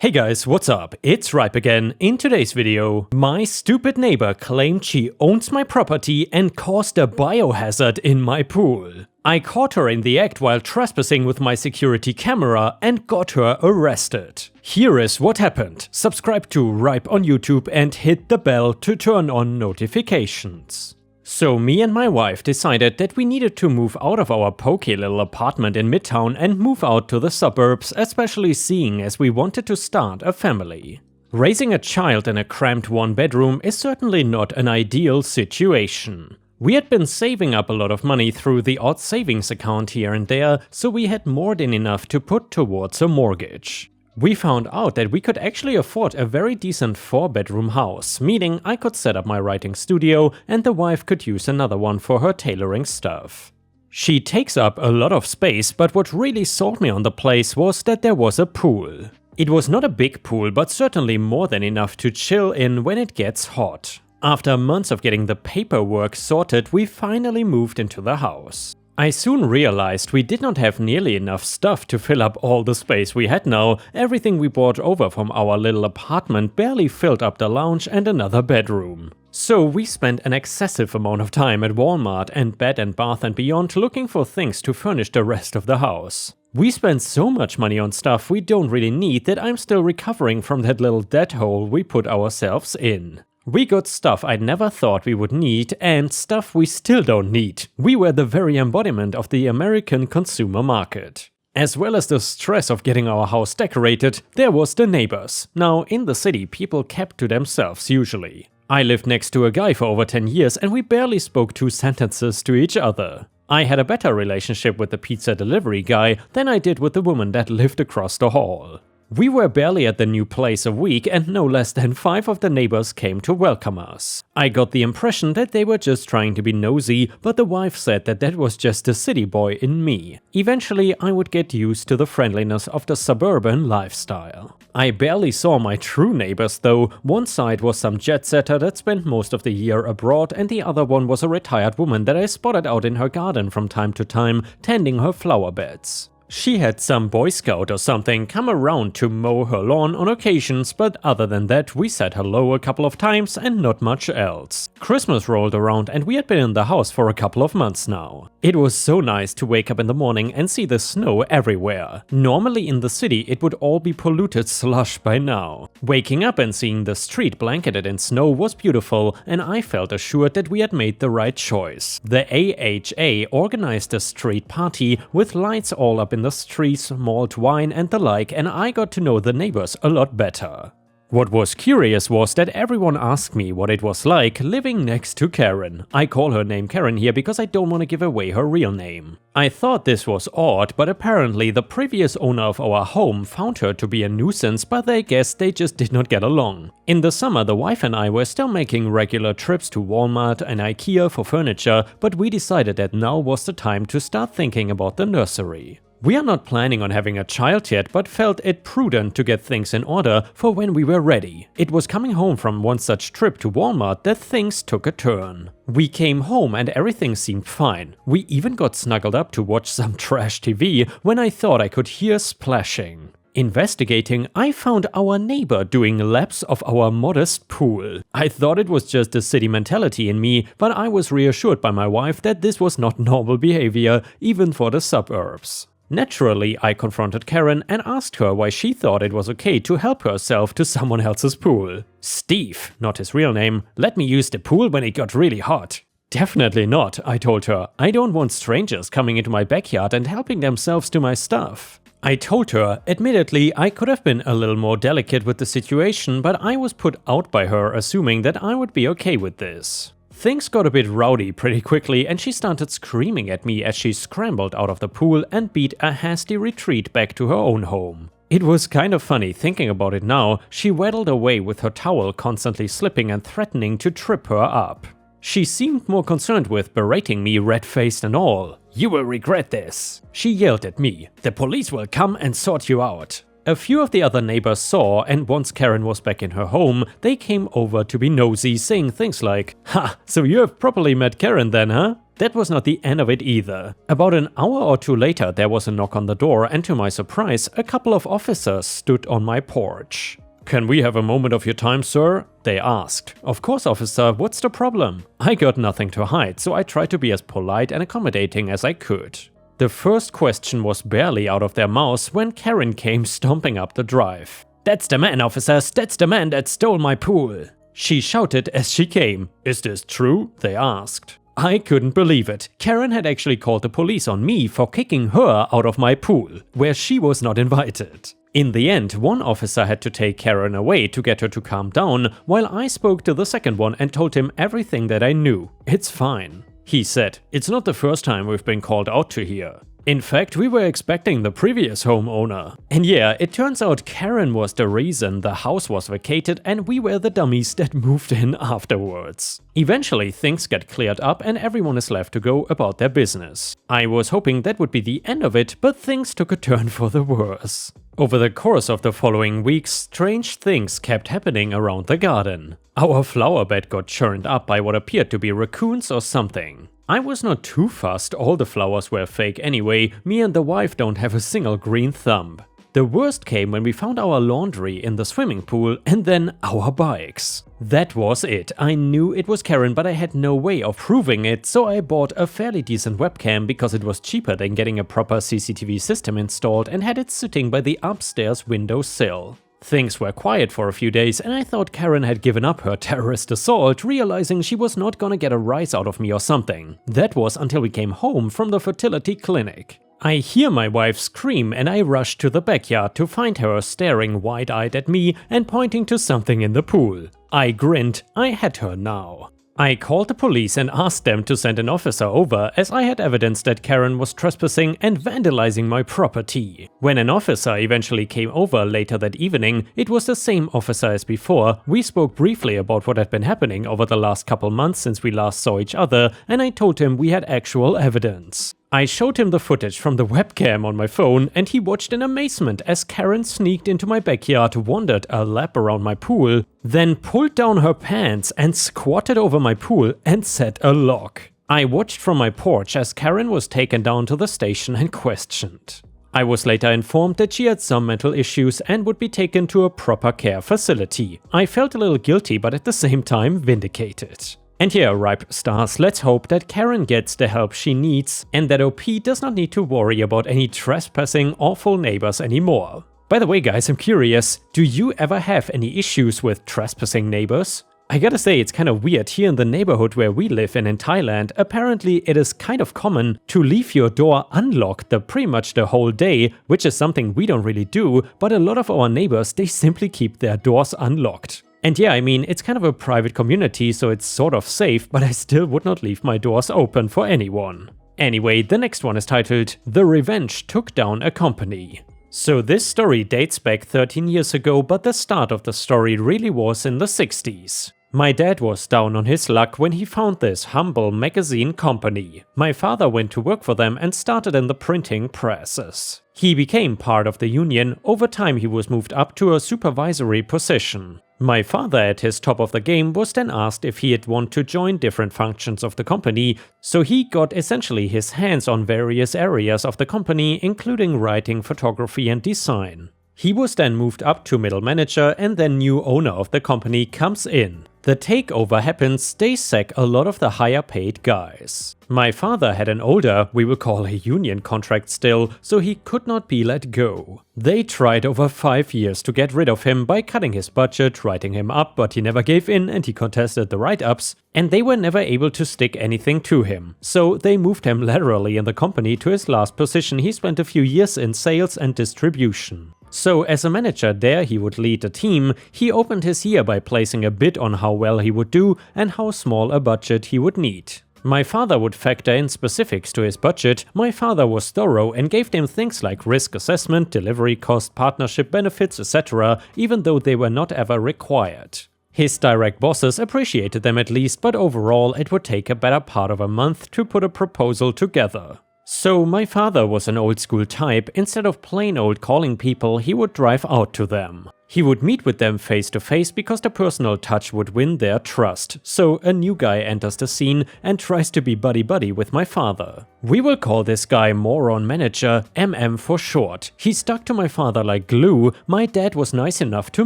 Hey guys, what's up? It's Ripe again. In today's video, my stupid neighbor claimed she owns my property and caused a biohazard in my pool. I caught her in the act while trespassing with my security camera and got her arrested. Here is what happened. Subscribe to Ripe on YouTube and hit the bell to turn on notifications. So me and my wife decided that we needed to move out of our pokey little apartment in Midtown and move out to the suburbs, especially seeing as we wanted to start a family. Raising a child in a cramped one-bedroom is certainly not an ideal situation. We had been saving up a lot of money through the odd savings account here and there, so we had more than enough to put towards a mortgage. We found out that we could actually afford a very decent 4-bedroom house, meaning I could set up my writing studio and the wife could use another one for her tailoring stuff. She takes up a lot of space, but what really sold me on the place was that there was a pool. It was not a big pool, but certainly more than enough to chill in when it gets hot. After months of getting the paperwork sorted, we finally moved into the house. I soon realized we did not have nearly enough stuff to fill up all the space we had now. Everything we brought over from our little apartment barely filled up the lounge and another bedroom. So we spent an excessive amount of time at Walmart and Bed and Bath and Beyond looking for things to furnish the rest of the house. We spent so much money on stuff we don't really need that I'm still recovering from that little dead hole we put ourselves in. We got stuff I never thought we would need and stuff we still don't need. We were the very embodiment of the American consumer market. As well as the stress of getting our house decorated, there was the neighbors. Now, in the city, people kept to themselves usually. I lived next to a guy for over 10 years and we barely spoke 2 sentences to each other. I had a better relationship with the pizza delivery guy than I did with the woman that lived across the hall. We were barely at the new place a week and no less than 5 of the neighbors came to welcome us. I got the impression that they were just trying to be nosy, but the wife said that that was just the city boy in me. Eventually, I would get used to the friendliness of the suburban lifestyle. I barely saw my true neighbors though. One side was some jet setter that spent most of the year abroad and the other one was a retired woman that I spotted out in her garden from time to time, tending her flower beds. She had some Boy Scout or something come around to mow her lawn on occasions, but other than that we said hello a couple of times and not much else. Christmas rolled around and we had been in the house for a couple of months now. It was so nice to wake up in the morning and see the snow everywhere. Normally in the city it would all be polluted slush by now. Waking up and seeing the street blanketed in snow was beautiful and I felt assured that we had made the right choice. The AHA organized a street party with lights all up in the streets, malt wine and the like, and I got to know the neighbors a lot better. What was curious was that everyone asked me what it was like living next to Karen. I call her name Karen here because I don't want to give away her real name. I thought this was odd, but apparently the previous owner of our home found her to be a nuisance, but I guess they just did not get along. In the summer, the wife and I were still making regular trips to Walmart and IKEA for furniture, but we decided that now was the time to start thinking about the nursery. We are not planning on having a child yet, but felt it prudent to get things in order for when we were ready. It was coming home from one such trip to Walmart that things took a turn. We came home and everything seemed fine. We even got snuggled up to watch some trash TV when I thought I could hear splashing. Investigating, I found our neighbor doing laps of our modest pool. I thought it was just a city mentality in me, but I was reassured by my wife that this was not normal behavior, even for the suburbs. Naturally, I confronted Karen and asked her why she thought it was okay to help herself to someone else's pool. Steve, not his real name, let me use the pool when it got really hot. Definitely not, I told her. I don't want strangers coming into my backyard and helping themselves to my stuff. I told her, admittedly, I could have been a little more delicate with the situation, but I was put out by her assuming that I would be okay with this. Things got a bit rowdy pretty quickly and she started screaming at me as she scrambled out of the pool and beat a hasty retreat back to her own home. It was kind of funny thinking about it now. She waddled away with her towel constantly slipping and threatening to trip her up. She seemed more concerned with berating me red-faced and all. "You will regret this," she yelled at me. "The police will come and sort you out." A few of the other neighbors saw, and once Karen was back in her home, they came over to be nosy, saying things like, "Ha, so you have properly met Karen then, huh?" That was not the end of it either. About an hour or two later, there was a knock on the door, and to my surprise, a couple of officers stood on my porch. "Can we have a moment of your time, sir?" they asked. "Of course, officer, what's the problem?" I got nothing to hide, so I tried to be as polite and accommodating as I could. The first question was barely out of their mouths when Karen came stomping up the drive. "That's the man, officers! That's the man that stole my pool!" She shouted as she came. "Is this true?" they asked. I couldn't believe it. Karen had actually called the police on me for kicking her out of my pool, where she was not invited. In the end, one officer had to take Karen away to get her to calm down, while I spoke to the second one and told him everything that I knew. "It's fine," he said. "It's not the first time we've been called out to here. In fact, we were expecting the previous homeowner." And yeah, it turns out Karen was the reason the house was vacated and we were the dummies that moved in afterwards. Eventually, things get cleared up and everyone is left to go about their business. I was hoping that would be the end of it, but things took a turn for the worse. Over the course of the following weeks, strange things kept happening around the garden. Our flower bed got churned up by what appeared to be raccoons or something. I was not too fussed, all the flowers were fake anyway, me and the wife don't have a single green thumb. The worst came when we found our laundry in the swimming pool and then our bikes. That was it. I knew it was Karen, but I had no way of proving it, so I bought a fairly decent webcam because it was cheaper than getting a proper CCTV system installed and had it sitting by the upstairs windowsill. Things were quiet for a few days and I thought Karen had given up her terrorist assault, realizing she was not gonna get a rise out of me or something. That was until we came home from the fertility clinic. I hear my wife scream and I rush to the backyard to find her staring wide-eyed at me and pointing to something in the pool. I grinned. I had her now. I called the police and asked them to send an officer over, as I had evidence that Karen was trespassing and vandalizing my property. When an officer eventually came over later that evening, it was the same officer as before. We spoke briefly about what had been happening over the last couple months since we last saw each other, and I told him we had actual evidence. I showed him the footage from the webcam on my phone, and he watched in amazement as Karen sneaked into my backyard, wandered a lap around my pool, then pulled down her pants and squatted over my pool and set a lock. I watched from my porch as Karen was taken down to the station and questioned. I was later informed that she had some mental issues and would be taken to a proper care facility. I felt a little guilty, but at the same time vindicated. And here, ripe stars, let's hope that Karen gets the help she needs and that OP does not need to worry about any trespassing awful neighbors anymore. By the way guys, I'm curious, do you ever have any issues with trespassing neighbors? I gotta say, it's kind of weird. Here in the neighborhood where we live in Thailand, apparently it is kind of common to leave your door unlocked pretty much the whole day, which is something we don't really do, but a lot of our neighbors, they simply keep their doors unlocked. And yeah, I mean, it's kind of a private community, so it's sort of safe, but I still would not leave my doors open for anyone. Anyway, the next one is titled, "The Revenge Took Down a Company." So this story dates back 13 years ago, but the start of the story really was in the 60s. My dad was down on his luck when he found this humble magazine company. My father went to work for them and started in the printing presses. He became part of the union. Over time he was moved up to a supervisory position. My father, at his top of the game, was then asked if he'd want to join different functions of the company, so he got essentially his hands on various areas of the company, including writing, photography and design. He was then moved up to middle manager, and then new owner of the company comes in. The takeover happens, they sack a lot of the higher paid guys. My father had an older, we will call a union contract still, so he could not be let go. They tried over 5 years to get rid of him by cutting his budget, writing him up, but he never gave in and he contested the write-ups, and they were never able to stick anything to him. So they moved him laterally in the company to his last position. He spent a few years in sales and distribution. So as a manager there, he would lead a team. He opened his year by placing a bid on how well he would do and how small a budget he would need. My father would factor in specifics to his budget. My father was thorough and gave them things like risk assessment, delivery cost, partnership benefits, etc., even though they were not ever required. His direct bosses appreciated them at least, but overall it would take a better part of a month to put a proposal together. So my father was an old school type. Instead of plain old calling people, he would drive out to them. He would meet with them face to face because the personal touch would win their trust. So a new guy enters the scene and tries to be buddy-buddy with my father. We will call this guy Moron Manager, MM for short. He stuck to my father like glue. My dad was nice enough to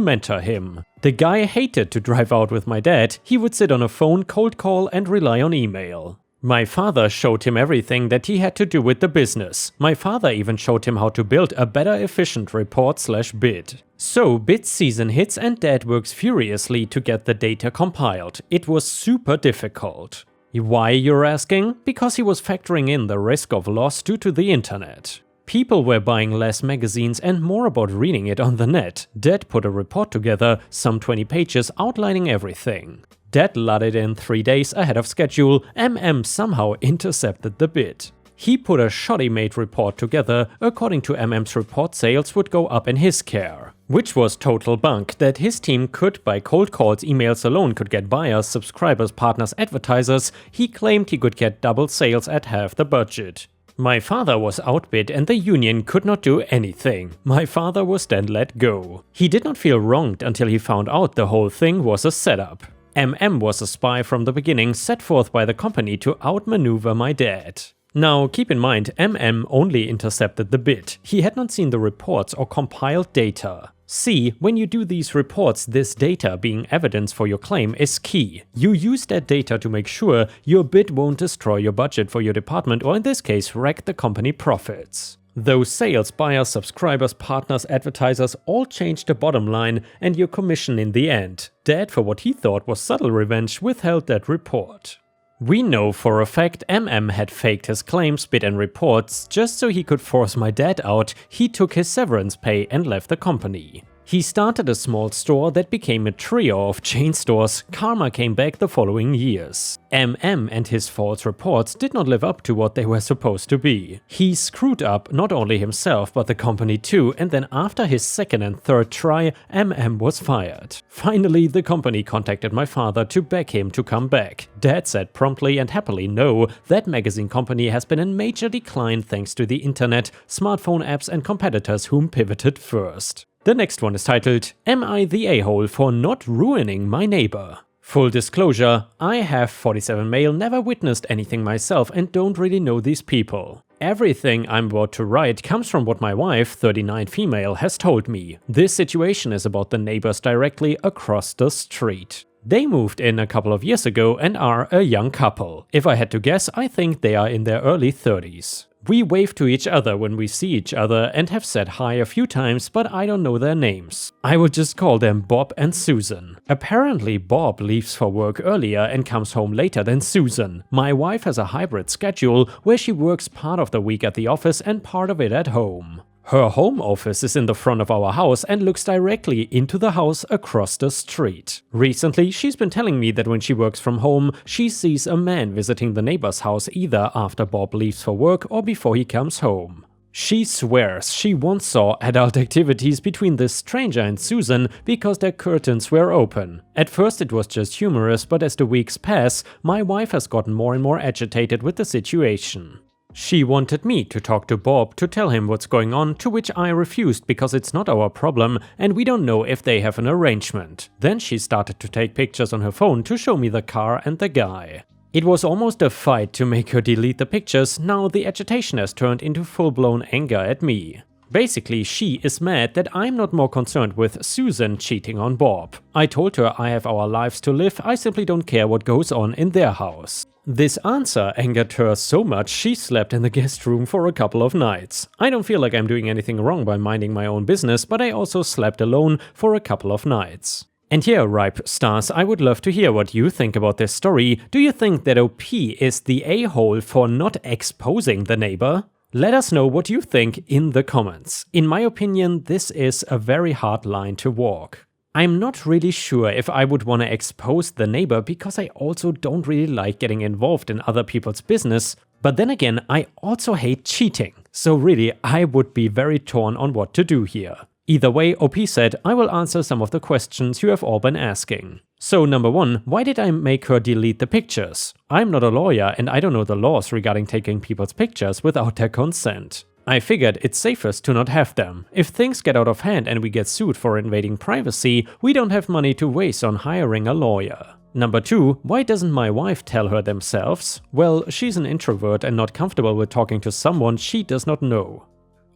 mentor him. The guy hated to drive out with my dad. He would sit on a phone, cold call and rely on email. My father showed him everything that he had to do with the business. My father even showed him how to build a better efficient report/bid. So bid season hits and Dad works furiously to get the data compiled. It was super difficult. Why, you're asking? Because he was factoring in the risk of loss due to the internet. People were buying less magazines and more about reading it on the net. Dad put a report together, some 20 pages outlining everything. Dad loaded in 3 days ahead of schedule. MM somehow intercepted the bid. He put a shoddy-made report together. According to MM's report, sales would go up in his care. Which was total bunk, that his team could, by cold calls, emails alone, could get buyers, subscribers, partners, advertisers. He claimed he could get double sales at half the budget. My father was outbid and the union could not do anything. My father was then let go. He did not feel wronged until he found out the whole thing was a setup. MM was a spy from the beginning, set forth by the company to outmaneuver my dad. Now, keep in mind, MM only intercepted the bid. He had not seen the reports or compiled data. See, when you do these reports, this data being evidence for your claim is key. You use that data to make sure your bid won't destroy your budget for your department or in this case, wreck the company profits. Those sales, buyers, subscribers, partners, advertisers all changed the bottom line and your commission in the end. Dad, for what he thought was subtle revenge, withheld that report. We know for a fact MM had faked his claims, bid and reports just so he could force my dad out. He took his severance pay and left the company. He started a small store that became a trio of chain stores. Karma came back the following years. MM and his false reports did not live up to what they were supposed to be. He screwed up not only himself but the company too, and then after his second and third try, MM was fired. Finally, the company contacted my father to beg him to come back. Dad said promptly and happily no. That magazine company has been in major decline thanks to the internet, smartphone apps and competitors whom pivoted first. The next one is titled, Am I the a-hole for not ruining my neighbor? Full disclosure, I have 47 male, never witnessed anything myself and don't really know these people. Everything I'm about to write comes from what my wife, 39 female, has told me. This situation is about the neighbors directly across the street. They moved in a couple of years ago and are a young couple. If I had to guess, I think they are in their early 30s. We wave to each other when we see each other and have said hi a few times, but I don't know their names. I would just call them Bob and Susan. Apparently Bob leaves for work earlier and comes home later than Susan. My wife has a hybrid schedule where she works part of the week at the office and part of it at home. Her home office is in the front of our house and looks directly into the house across the street. Recently, she's been telling me that when she works from home, she sees a man visiting the neighbor's house either after Bob leaves for work or before he comes home. She swears she once saw adult activities between this stranger and Susan because their curtains were open. At first it was just humorous, but as the weeks pass, my wife has gotten more and more agitated with the situation. She wanted me to talk to Bob to tell him what's going on, to which I refused because it's not our problem and we don't know if they have an arrangement. Then she started to take pictures on her phone to show me the car and the guy. It was almost a fight to make her delete the pictures. Now the agitation has turned into full-blown anger at me. Basically, she is mad that I'm not more concerned with Susan cheating on Bob. I told her I have our lives to live, I simply don't care what goes on in their house. This answer angered her so much she slept in the guest room for a couple of nights. I don't feel like I'm doing anything wrong by minding my own business, but I also slept alone for a couple of nights. And here, Ripe Stars, I would love to hear what you think about this story. Do you think that OP is the a-hole for not exposing the neighbor? Let us know what you think in the comments. In my opinion, this is a very hard line to walk. I'm not really sure if I would want to expose the neighbor because I also don't really like getting involved in other people's business. But then again, I also hate cheating. So really, I would be very torn on what to do here. Either way, OP said, I will answer some of the questions you have all been asking. So number 1, why did I make her delete the pictures? I'm not a lawyer and I don't know the laws regarding taking people's pictures without their consent. I figured it's safest to not have them. If things get out of hand and we get sued for invading privacy, we don't have money to waste on hiring a lawyer. Number 2, why doesn't my wife tell her themselves? Well, she's an introvert and not comfortable with talking to someone she does not know.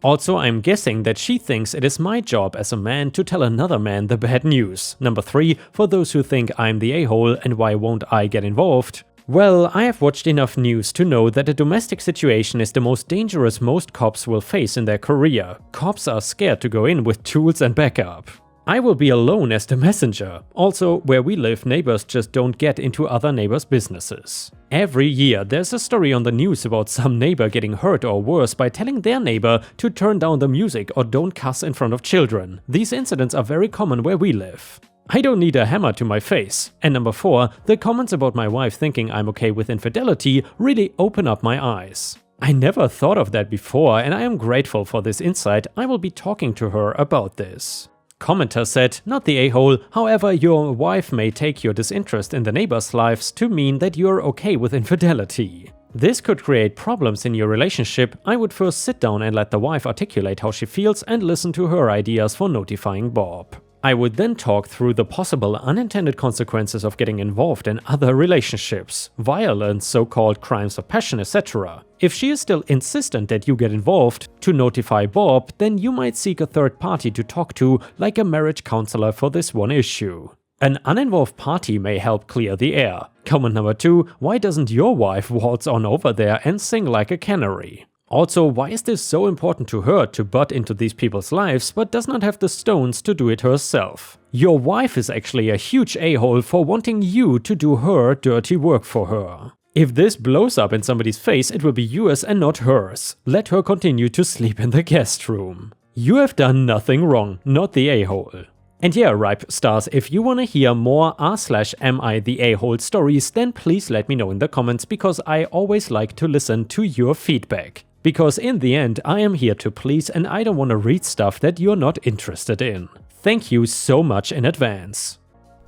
Also, I'm guessing that she thinks it is my job as a man to tell another man the bad news. Number 3, for those who think I'm the a-hole and why won't I get involved? Well, I have watched enough news to know that a domestic situation is the most dangerous most cops will face in their career. Cops are scared to go in with tools and backup. I will be alone as the messenger. Also, where we live, neighbors just don't get into other neighbors' businesses. Every year, there's a story on the news about some neighbor getting hurt or worse by telling their neighbor to turn down the music or don't cuss in front of children. These incidents are very common where we live. I don't need a hammer to my face. And number 4, the comments about my wife thinking I'm okay with infidelity really open up my eyes. I never thought of that before and I am grateful for this insight. I will be talking to her about this. Commenter said, not the a-hole, however your wife may take your disinterest in the neighbors' lives to mean that you're okay with infidelity. This could create problems in your relationship. I would first sit down and let the wife articulate how she feels and listen to her ideas for notifying Bob. I would then talk through the possible unintended consequences of getting involved in other relationships, violence, so-called crimes of passion, etc. If she is still insistent that you get involved to notify Bob, then you might seek a third party to talk to, like a marriage counselor for this one issue. An uninvolved party may help clear the air. Comment number 2, why doesn't your wife waltz on over there and sing like a canary? Also, why is this so important to her to butt into these people's lives but does not have the stones to do it herself? Your wife is actually a huge a-hole for wanting you to do her dirty work for her. If this blows up in somebody's face, it will be yours and not hers. Let her continue to sleep in the guest room. You have done nothing wrong, not the a-hole. And yeah, Ripe Stars, if you wanna hear more r/am I the a-hole stories, then please let me know in the comments because I always like to listen to your feedback. Because in the end, I am here to please and I don't want to read stuff that you're not interested in. Thank you so much in advance.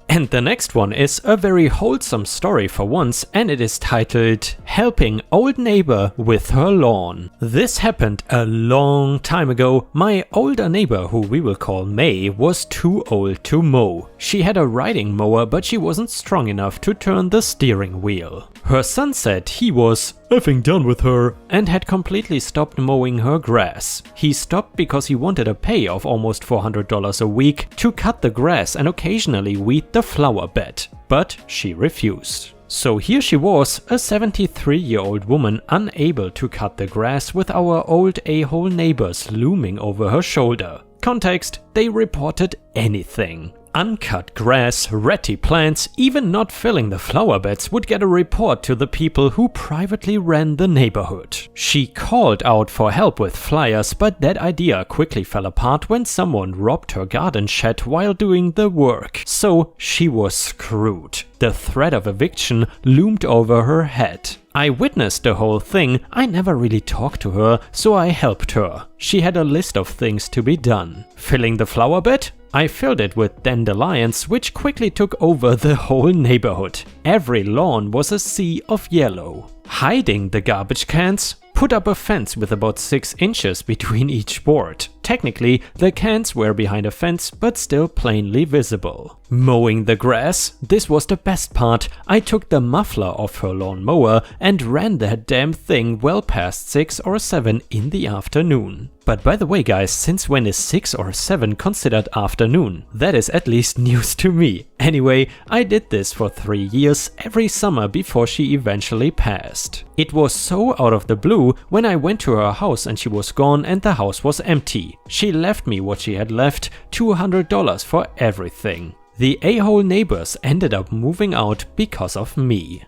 And the next one is a very wholesome story for once, and it is titled Helping Old Neighbor with Her Lawn. This happened a long time ago. My older neighbor, who we will call May, was too old to mow. She had a riding mower, but she wasn't strong enough to turn the steering wheel. Her son said he was effing done with her and had completely stopped mowing her grass. He stopped because he wanted a pay of almost $400 a week to cut the grass and occasionally weed the flower bed, but she refused. So here she was, a 73-year-old woman unable to cut the grass with our old a-hole neighbors looming over her shoulder. Context, they reported anything. Uncut grass, ratty plants, even not filling the flower beds would get a report to the people who privately ran the neighborhood. She called out for help with flyers, but that idea quickly fell apart when someone robbed her garden shed while doing the work. So she was screwed. The threat of eviction loomed over her head. I witnessed the whole thing. I never really talked to her, so I helped her. She had a list of things to be done. Filling the flower bed? I filled it with dandelions, which quickly took over the whole neighborhood. Every lawn was a sea of yellow. Hiding the garbage cans? Put up a fence with about 6 inches between each board. Technically, the cans were behind a fence, but still plainly visible. Mowing the grass? This was the best part. I took the muffler off her lawn mower and ran that damn thing well past 6 or 7 in the afternoon. But by the way guys, since when is 6 or 7 considered afternoon? That is at least news to me. Anyway, I did this for 3 years every summer before she eventually passed. It was so out of the blue when I went to her house and she was gone and the house was empty. She left me what she had left, $200 for everything. The a-hole neighbors ended up moving out because of me.